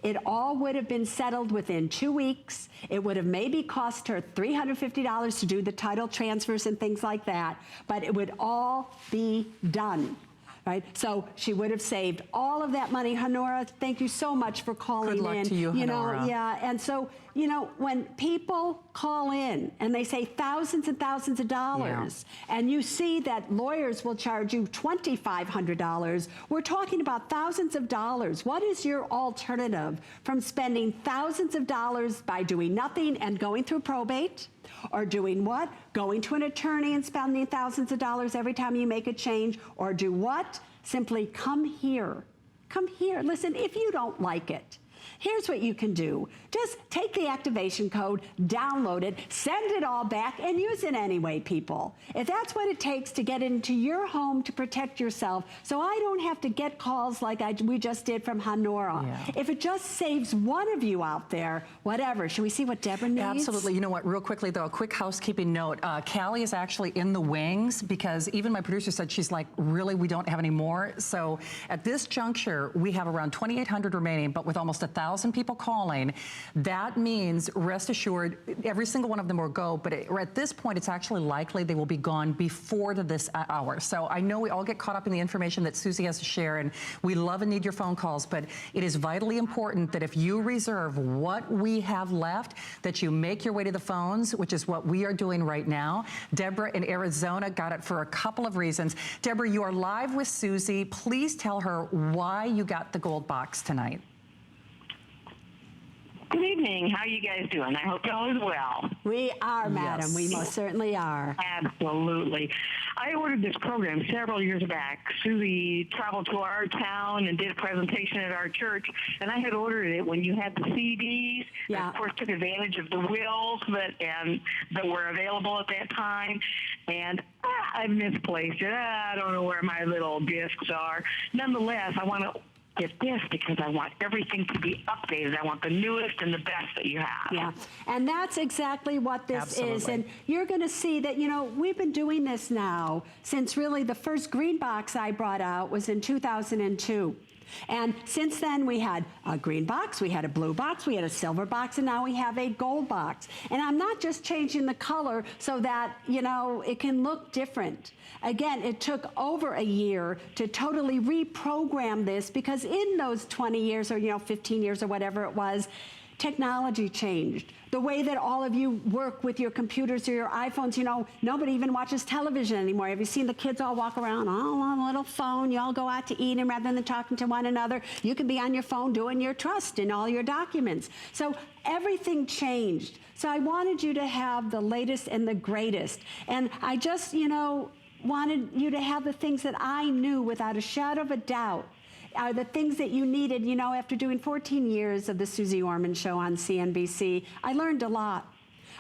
it all would have been settled within 2 weeks. It would have maybe cost her $350 to do the title transfers and things like that, but it would all be done. Right, so she would have saved all of that money. Honora, thank you so much for calling in. Good luck to you, Honora. Yeah, and so, when people call in and they say thousands and thousands of dollars, and you see that lawyers will charge you $2,500, we're talking about thousands of dollars. What is your alternative from spending thousands of dollars by doing nothing and going through probate? Or doing what? Going to an attorney and spending thousands of dollars every time you make a change? Or do what? Simply come here. Come here. Listen, if you don't like it, here's what you can do. Just take the activation code, download it, send it all back, and use it anyway, people. If that's what it takes to get into your home to protect yourself, so I don't have to get calls like we just did from Honora. Yeah. If it just saves one of you out there, whatever. Should we see what Deborah needs? Absolutely. You know what, real quickly though, a quick housekeeping note. Callie is actually in the wings, because even my producer said, she's like, really, we don't have any more? So at this juncture, we have around 2,800 remaining, but with almost 1,000 1,000 people calling, that means, rest assured, every single one of them will go, but at this point, it's actually likely they will be gone before this hour. So I know we all get caught up in the information that Suze has to share, and we love and need your phone calls, but it is vitally important that if you reserve what we have left, that you make your way to the phones, which is what we are doing right now. Deborah in Arizona got it for a couple of reasons. Deborah, you are live with Suze. Please tell her why you got the gold box tonight. Good evening. How are you guys doing? I hope y'all is well. We are, madam. Yes. We most certainly are. Absolutely. I ordered this program several years back. Suze traveled to our town and did a presentation at our church, and I had ordered it when you had the CDs. Yeah. And of course, took advantage of the wills that were available at that time. And I misplaced it. I don't know where my little discs are. Nonetheless, I want to get this because I want everything to be updated. I want the newest and the best that you have. Yeah, and that's exactly what this is. And you're going to see that, you know, we've been doing this now since really the first green box I brought out was in 2002. And since then, we had a green box, we had a blue box, we had a silver box, and now we have a gold box. And I'm not just changing the color so that, you know, it can look different. Again, it took over a year to totally reprogram this because in those 20 years or, you know, 15 years or whatever it was, technology changed. The way that all of you work with your computers or your iPhones, you know, nobody even watches television anymore. Have you seen the kids all walk around on a little phone? You all go out to eat, and rather than talking to one another, you can be on your phone doing your trust and all your documents. So everything changed. So I wanted you to have the latest and the greatest. And I just, you know, wanted you to have the things that I knew without a shadow of a doubt are the things that you needed. You know, after doing 14 years of the Suze Orman Show on CNBC, I learned a lot.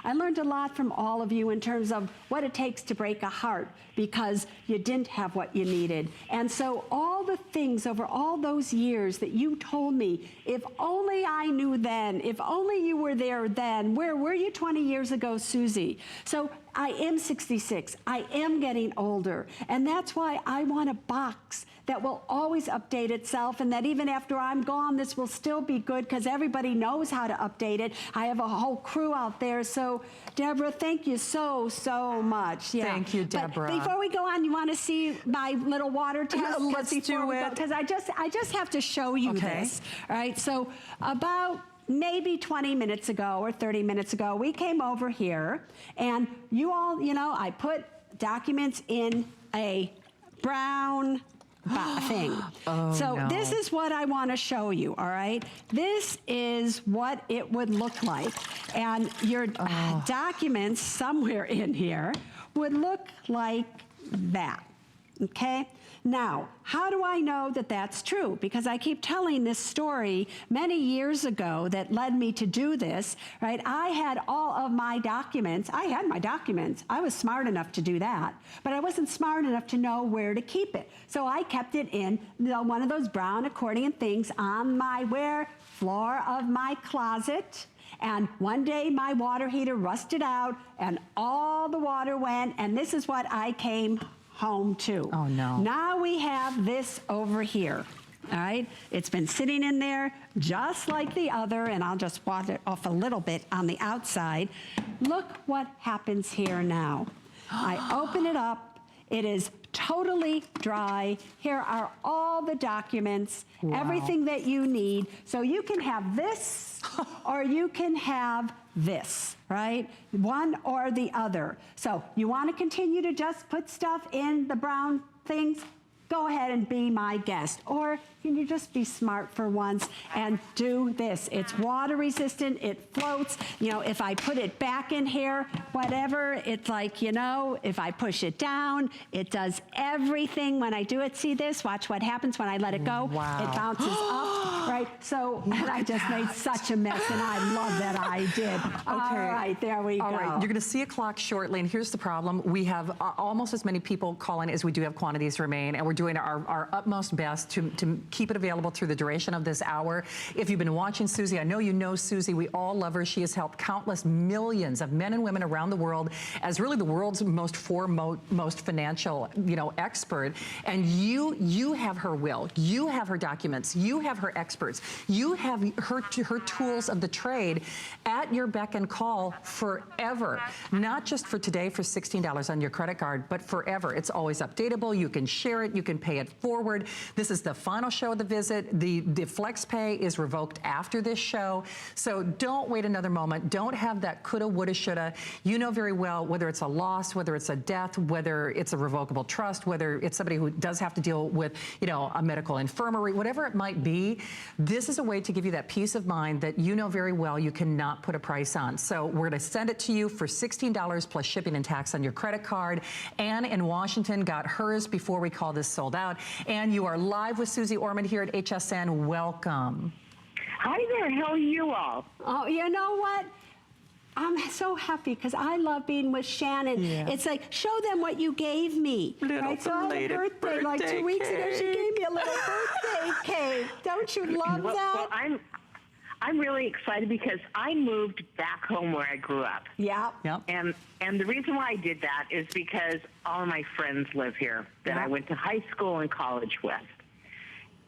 I learned a lot from all of you in terms of what it takes to break a heart because you didn't have what you needed. And so all the things over all those years that you told me, if only I knew then, if only you were there then, where were you 20 years ago, Suze? So I am 66. I am getting older. And that's why I want a box that will always update itself and that even after I'm gone, this will still be good because everybody knows how to update it. I have a whole crew out there. So, Deborah, thank you so, so much. Yeah. Thank you, Deborah. But before we go on, you want to see my little water test? Let's do it. Because I just have to show you this. All right. So about maybe 20 minutes ago or 30 minutes ago, we came over here and you all, you know, I put documents in a brown thing. So this is what I want to show you, all right? This is what it would look like. And your documents somewhere in here would look like that, okay? Now, how do I know that that's true? Because I keep telling this story many years ago that led me to do this, right? I had all of my documents. I had my documents. I was smart enough to do that, but I wasn't smart enough to know where to keep it. So I kept it in one of those brown accordion things on my floor of my closet. And one day my water heater rusted out and all the water went, and this is what I came home to. Oh, no. Now we have this over here, all right? It's been sitting in there just like the other, and I'll just wash it off a little bit on the outside. Look what happens here now. I open it up. It is totally dry. Here are all the documents, everything that you need. So you can have this or you can have this, right? One or the other. So you want to continue to just put stuff in the brown things? Go ahead and be my guest. Or can you just be smart for once and do this? It's water resistant, it floats. You know, if I put it back in here, whatever, it's like, you know, if I push it down, it does everything when I do it. See this? Watch what happens when I let it go. Wow. It bounces up, right? So, and I just made such a mess, and I love that I did. Okay. All right, there we go. All right, you're going to see a clock shortly, and here's the problem. We have almost as many people calling as we do have quantities remain, and we're doing our utmost best to keep it available through the duration of this hour. If you've been watching Suze, I know you know Suze. We all love her. She has helped countless millions of men and women around the world as really the world's most financial, expert. And you have her will. You have her documents. You have her experts. You have her tools of the trade at your beck and call forever. Not just for today for $16 on your credit card, but forever. It's always updatable. You can share it. You can pay it forward. This is the final show of the visit. The flex pay is revoked after this show. So don't wait another moment. Don't have that coulda, woulda, shoulda. You know very well whether it's a loss, whether it's a death, whether it's a revocable trust, whether it's somebody who does have to deal with, a medical infirmary, whatever it might be. This is a way to give you that peace of mind that you know very well you cannot put a price on. So we're going to send it to you for $16 plus shipping and tax on your credit card. Anne in Washington got hers before we call this sold out. And you are live with Suze Orman here at HSN. Welcome. Hi there. How are you all? Oh, you know what? I'm so happy because I love being with Shannon. Yeah. It's like, show them what you gave me. Little So I had a birthday like 2 weeks ago. She gave me a little birthday cake. Don't you love that? Well, I'm really excited because I moved back home where I grew up. Yeah. Yep. And the reason why I did that is because all of my friends live here that I went to high school and college with.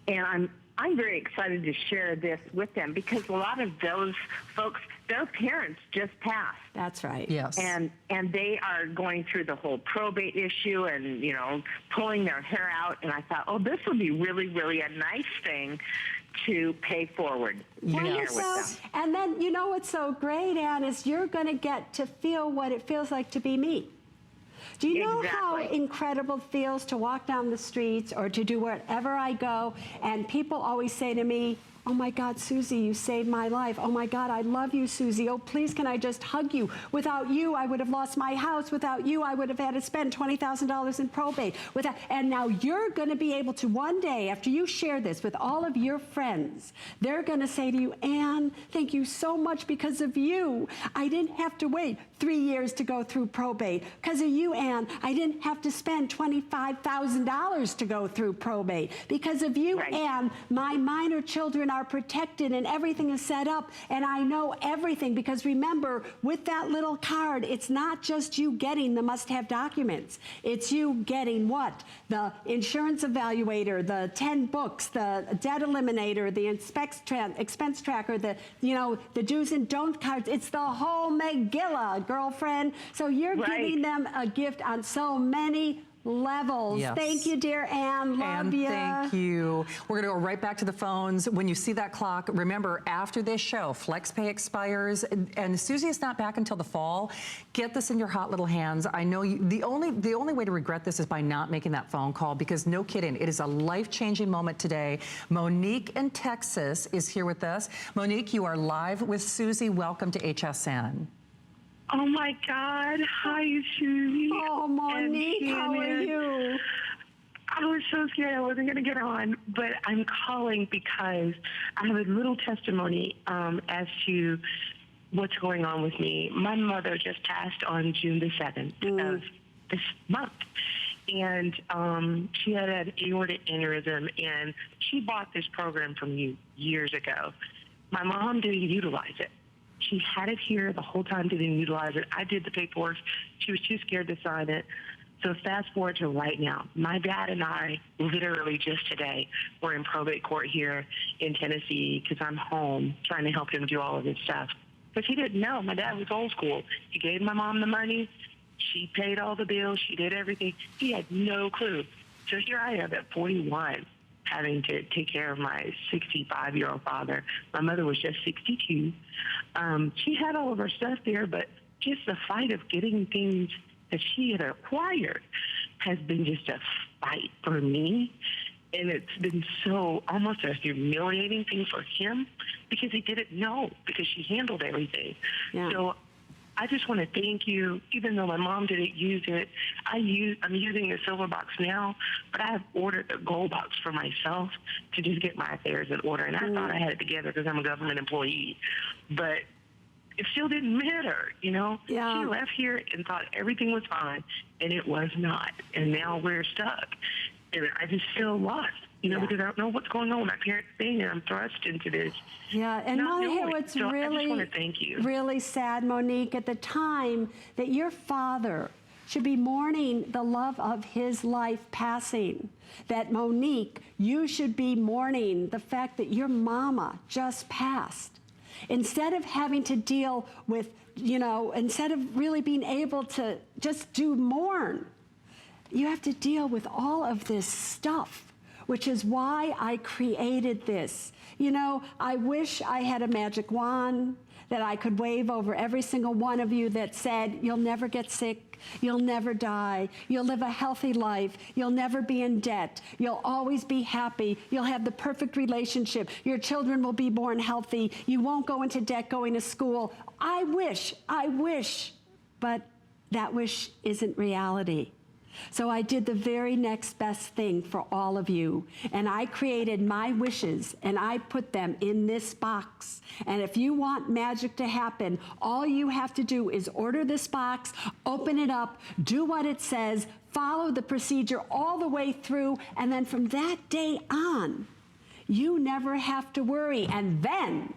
And I'm very excited to share this with them because a lot of those folks, their parents just passed. That's right. Yes. And they are going through the whole probate issue and, pulling their hair out. And I thought, oh, this would be really, really a nice thing to pay forward. Yes. And then, what's so great, Anne, is you're going to get to feel what it feels like to be me. Do you know how incredible it feels to walk down the streets or to do wherever I go, and people always say to me, oh my God, Suze, you saved my life. Oh my God, I love you, Suze. Oh, please, can I just hug you? Without you, I would have lost my house. Without you, I would have had to spend $20,000 in probate. And now you're going to be able to one day, after you share this with all of your friends, they're going to say to you, Anne, thank you so much because of you. I didn't have to wait 3 years to go through probate. Because of you, Anne, I didn't have to spend $25,000 to go through probate. Because of you, Anne, my minor children are protected and everything is set up, and I know everything because remember, with that little card, it's not just you getting the must-have documents. It's you getting what? The insurance evaluator, the 10 books, the debt eliminator, the expense tracker, the do's and don'ts cards. It's the whole Megillah, girlfriend. So you're giving them a gift on so many levels. Yes. Thank you, dear Anne. Love you. Thank you. We're going to go right back to the phones. When you see that clock, remember, after this show, FlexPay expires, and Suze is not back until the fall. Get this in your hot little hands. I know the only way to regret this is by not making that phone call, because no kidding, it is a life-changing moment today. Monique in Texas is here with us. Monique, you are live with Suze. Welcome to HSN. Oh my God. Hi, Suze. Oh, Monique, how are you? I was so scared I wasn't going to get on, but I'm calling because I have a little testimony as to what's going on with me. My mother just passed on June the 7th of this month. And she had an aortic aneurysm, and she bought this program from you years ago. My mom didn't utilize it. She had it here the whole time, didn't utilize it. I did the paperwork. She was too scared to sign it. So fast forward to right now. My dad and I, literally just today, were in probate court here in Tennessee because I'm home trying to help him do all of this stuff. Because he didn't know. My dad was old school. He gave my mom the money. She paid all the bills. She did everything. He had no clue. So here I am at 41. Having to take care of my 65-year-old father. My mother was just 62. She had all of her stuff there, but just the fight of getting things that she had acquired has been just a fight for me. And it's been so almost a humiliating thing for him because he didn't know, because she handled everything. Yeah. So I just want to thank you. Even though my mom didn't use it, I'm using a silver box now, but I have ordered a gold box for myself to just get my affairs in order. And I thought I had it together because I'm a government employee, but it still didn't matter, Yeah. She left here and thought everything was fine, and it was not. And now we're stuck. and I just feel lost, you know, Yeah. because I don't know what's going on with my parents' thing, and I'm thrust into this. Yeah, and not want to hear knowing. what's So I just really, want to thank you. really sad, Monique, at the time that your father should be mourning the love of his life passing. That, Monique, you should be mourning the fact that your mama just passed. Instead of having to deal with, you know, instead of really being able to just mourn, you have to deal with all of this stuff, which is why I created this. You know, I wish I had a magic wand that I could wave over every single one of you that said, you'll never get sick, you'll never die, you'll live a healthy life, you'll never be in debt, you'll always be happy, you'll have the perfect relationship, your children will be born healthy, you won't go into debt going to school. I wish, but that wish isn't reality. So I did the very next best thing for all of you, and I created my wishes, and I put them in this box. And if you want magic to happen, all you have to do is order this box, open it up, do what it says, follow the procedure all the way through, and then from that day on, you never have to worry. And then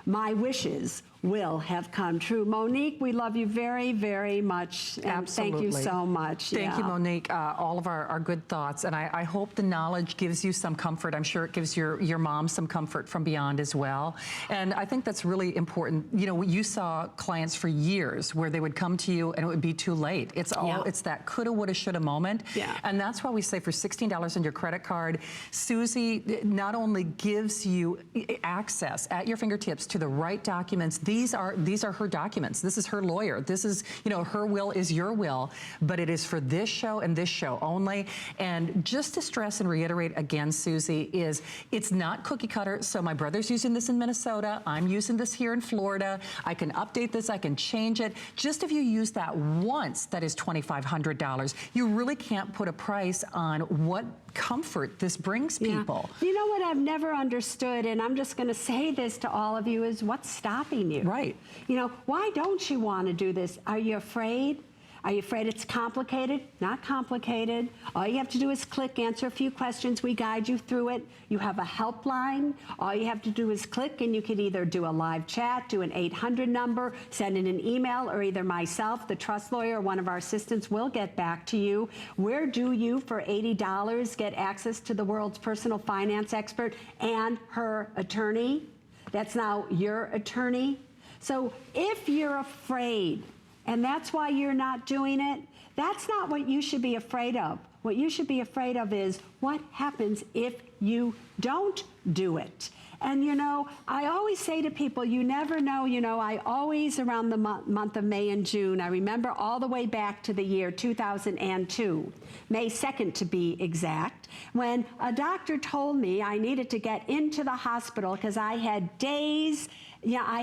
my wishes will have come true. Monique, we love you very, very much. And Absolutely. thank you so much. Thank you, Monique. All of our good thoughts. And I hope the knowledge gives you some comfort. I'm sure it gives your mom some comfort from beyond as well. And I think that's really important. You know, you saw clients for years where they would come to you and it would be too late. It's all, it's that coulda, woulda, shoulda moment. Yeah. And that's why we say for $16 on your credit card, Suze not only gives you access at your fingertips to the right documents. These are her documents. This is her lawyer. This is, you know, her will is your will, but it is for this show and this show only. And just to stress and reiterate again, Suze, is it's not cookie cutter. So my brother's using this in Minnesota. I'm using this here in Florida. I can update this. I can change it. Just if you use that once, that is $2,500. You really can't put a price on what comfort this brings people. You know what I've never understood, and I'm just going to say this to all of you, is what's stopping you? Right. You know, why don't you want to do this? Are you afraid? Are you afraid it's complicated? Not complicated. All you have to do is click, answer a few questions. We guide you through it. You have a helpline. All you have to do is click, and you can either do a live chat, do an 800 number, send in an email, or either myself, the trust lawyer, or one of our assistants will get back to you. Where do you, for $80, get access to the world's personal finance expert and her attorney? That's now your attorney. So if you're afraid, and that's why you're not doing it, that's not what you should be afraid of. What you should be afraid of is what happens if you don't do it. And, you know, I always say to people, you never know, you know, I always, around the month of May and June, I remember all the way back to the year 2002, May 2nd to be exact, when a doctor told me I needed to get into the hospital because I had days, I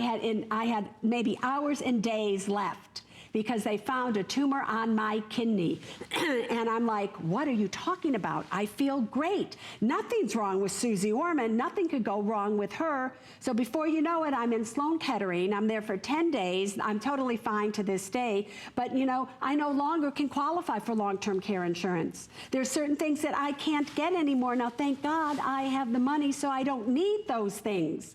had maybe hours and days left, because they found a tumor on my kidney. And I'm like, what are you talking about? I feel great. Nothing's wrong with Suze Orman. Nothing could go wrong with her. So before you know it, I'm in Sloan Kettering. I'm there for 10 days. I'm totally fine to this day. But, you know, I no longer can qualify for long-term care insurance. There's certain things that I can't get anymore. Now, thank God I have the money, so I don't need those things.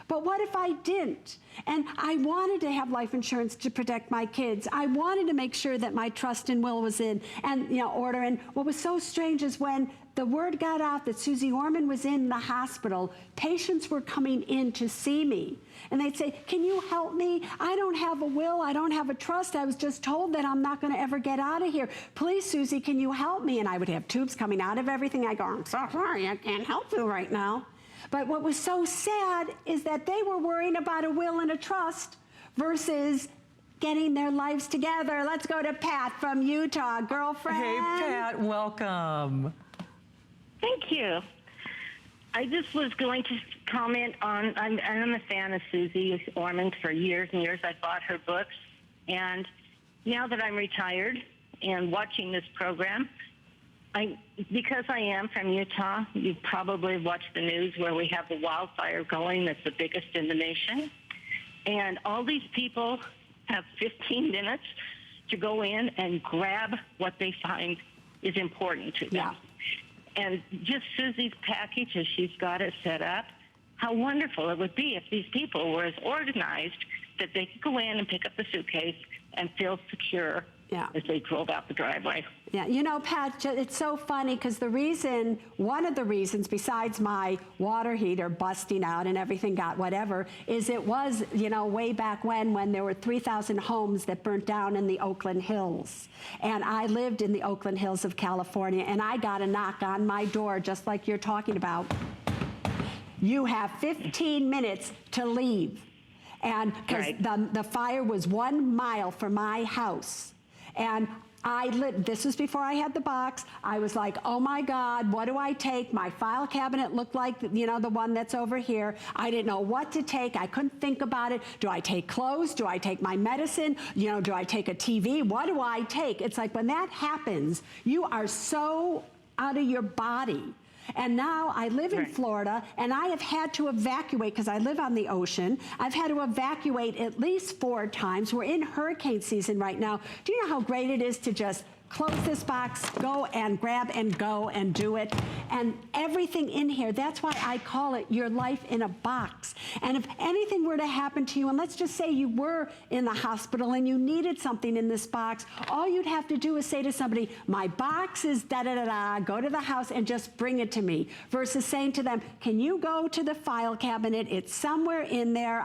But what if I didn't? And I wanted to have life insurance to protect my kids. I wanted to make sure that my trust and will was in and, you know, order. And what was so strange is when the word got out that Suze Orman was in the hospital, patients were coming in to see me. And they'd say, can you help me? I don't have a will. I don't have a trust. I was just told that I'm not going to ever get out of here. Please, Suze, can you help me? And I would have tubes coming out of everything. I go, I'm so sorry, I can't help you right now. But what was so sad is that they were worrying about a will and a trust versus getting their lives together. Let's go to Pat from Utah. Girlfriend. Hey, Pat, welcome. Thank you. I just was going to comment on, I'm a fan of Suze Orman for years and years. I bought her books. And now that I'm retired and watching this program, because I am from Utah, you probably watched the news where we have the wildfire going that's the biggest in the nation. And all these people have 15 minutes to go in and grab what they find is important to them. And just Susie's package, as she's got it set up, how wonderful it would be if these people were as organized that they could go in and pick up the suitcase and feel secure as they drove out the driveway. Yeah, you know, Pat, it's so funny because one of the reasons, besides my water heater busting out and everything got whatever, is it was, you know, way back when there were 3,000 homes that burnt down in the Oakland Hills. And I lived in the Oakland Hills of California, and I got a knock on my door, just like you're talking about. You have 15 minutes to leave. And because the fire was 1 mile from my house. And this was before I had the box. I was like, oh my God, what do I take? My file cabinet looked like, you know, the one that's over here. I didn't know what to take. I couldn't think about it. Do I take clothes? Do I take my medicine? You know, do I take a TV? What do I take? It's like when that happens, you are so out of your body. And now I live in Florida, and I have had to evacuate because I live on the ocean. I've had to evacuate at least 4 times. We're in hurricane season right now. Do you know how great it is to just close this box, go and grab and go and do it? And everything in here, that's why I call it your life in a box. And if anything were to happen to you, and let's just say you were in the hospital and you needed something in this box, all you'd have to do is say to somebody, my box is da-da-da-da, go to the house and just bring it to me, versus saying to them, can you go to the file cabinet? It's somewhere in there.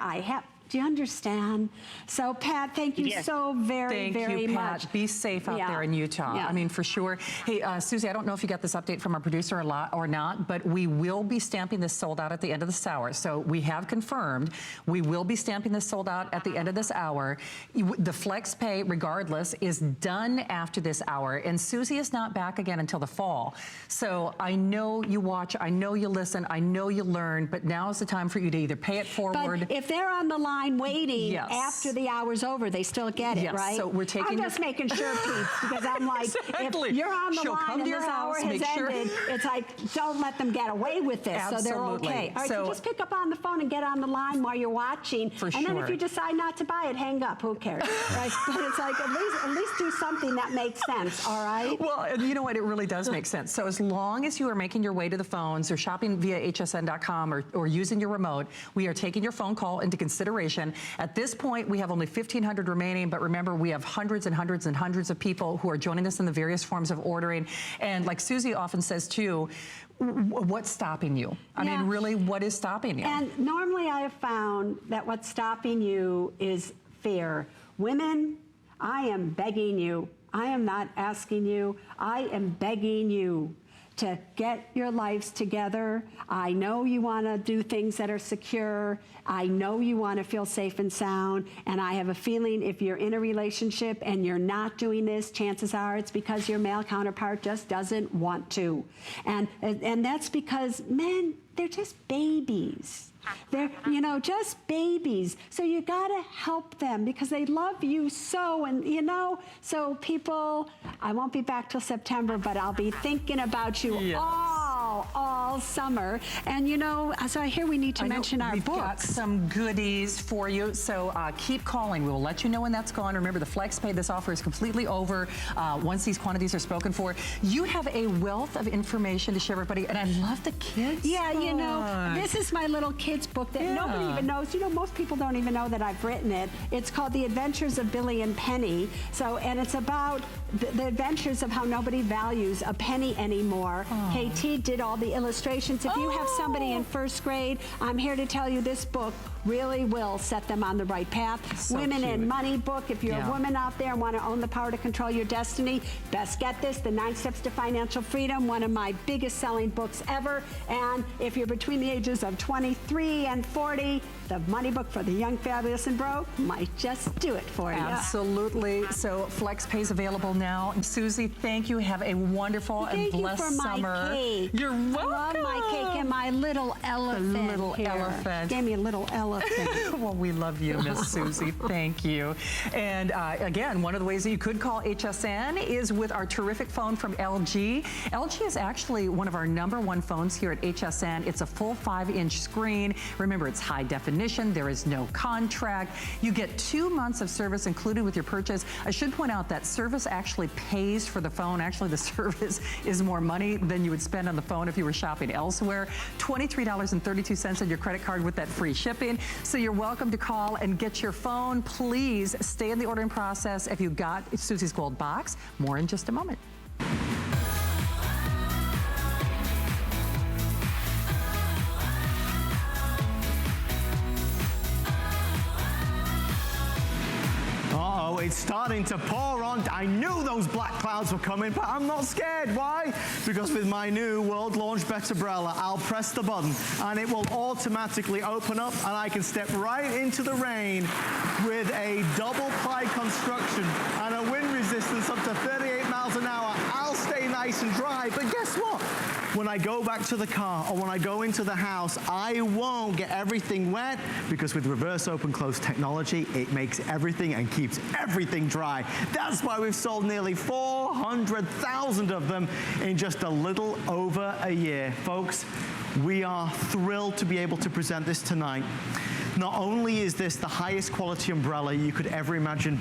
Do you understand? So, Pat, thank you so very much. Thank you, Pat. Be safe out there in Utah. I mean, for sure. Hey, Susie, I don't know if you got this update from our producer or not, but we will be stamping this sold out at the end of this hour. So we have confirmed we will be stamping this sold out at the end of this hour. The flex pay, regardless, is done after this hour, and Susie is not back again until the fall. So I know you watch, I know you listen, I know you learn, but now is the time for you to either pay it forward. But if they're on the line waiting after the hour's over, they still get it, right? So we're taking. I'm just making sure, Pete, because I'm like, if you're on the line and this hour has ended, it's like, don't let them get away with this, so they're okay. All right, so just pick up on the phone and get on the line while you're watching, and then if you decide not to buy it, hang up. Who cares, right? But it's like at least do something that makes sense. All right. Well, and you know what? It really does make sense. So as long as you are making your way to the phones or shopping via hsn.com or using your remote, we are taking your phone call into consideration. At this point, we have only 1,500 remaining, but remember, we have hundreds and hundreds and hundreds of people who are joining us in the various forms of ordering. And like Susie often says too, what's stopping you? I mean, really, what is stopping you? And normally I have found that what's stopping you is fear. Women, I am begging you. I am not asking you. I am begging you to get your lives together. I know you want to do things that are secure. I know you want to feel safe and sound. And I have a feeling if you're in a relationship and you're not doing this, chances are it's because your male counterpart just doesn't want to. And that's because men, they're just babies. They're, you know, just babies. So you got to help them because they love you so. And, you know, so people, I won't be back till September, but I'll be thinking about you all summer. And, you know, so I hear we need to mention our books. We've got some goodies for you. So keep calling. We will let you know when that's gone. Remember, the flex pay, this offer is completely over once these quantities are spoken for. You have a wealth of information to share with everybody. And I love the kids. Yeah, you know, this is my little kids book that nobody even knows. You know, most people don't even know that I've written it. It's called The Adventures of Billy and Penny. So, and it's about the adventures of how nobody values a penny anymore. KT did all the illustrations. If you have somebody in first grade, I'm here to tell you this book really will set them on the right path. So Women cute. in Money book. If you're a woman out there and want to own the power to control your destiny, best get this, The 9 Steps to Financial Freedom, one of my biggest selling books ever. And if you're between the ages of 23 and 40, the Money Book for the Young, Fabulous, and Broke might just do it for you. Absolutely. So flex pay is available now. Susie, thank you. Have a wonderful and blessed summer. Cake. You're welcome. I love my cake and my little elephant. The little here. elephant. Gave me a little elephant. Well, we love you, Miss Susie. Thank you. And again, one of the ways that you could call HSN is with our terrific phone from LG. LG is actually one of our #1 phones here at HSN. It's a full 5-inch screen. Remember, it's high definition. There is no contract. You get 2 months of service included with your purchase. I should point out that service actually pays for the phone. Actually, the service is more money than you would spend on the phone if you were shopping elsewhere. $23.32 on your credit card with that free shipping. So you're welcome to call and get your phone. Please stay in the ordering process if you got Susie's Gold Box. More in just a moment. It's starting to pour on. I knew those black clouds were coming, but I'm not scared. Why? Because with my new World Launch Bet umbrella, I'll press the button and it will automatically open up and I can step right into the rain with a double ply construction and a wind resistance up to 38 miles an hour. I'll stay nice and dry, but guess what? When I go back to the car or when I go into the house, I won't get everything wet because with reverse open close technology, it makes everything and keeps everything dry. That's why we've sold nearly 400,000 of them in just a little over a year. Folks, we are thrilled to be able to present this tonight. Not only is this the highest quality umbrella you could ever imagine,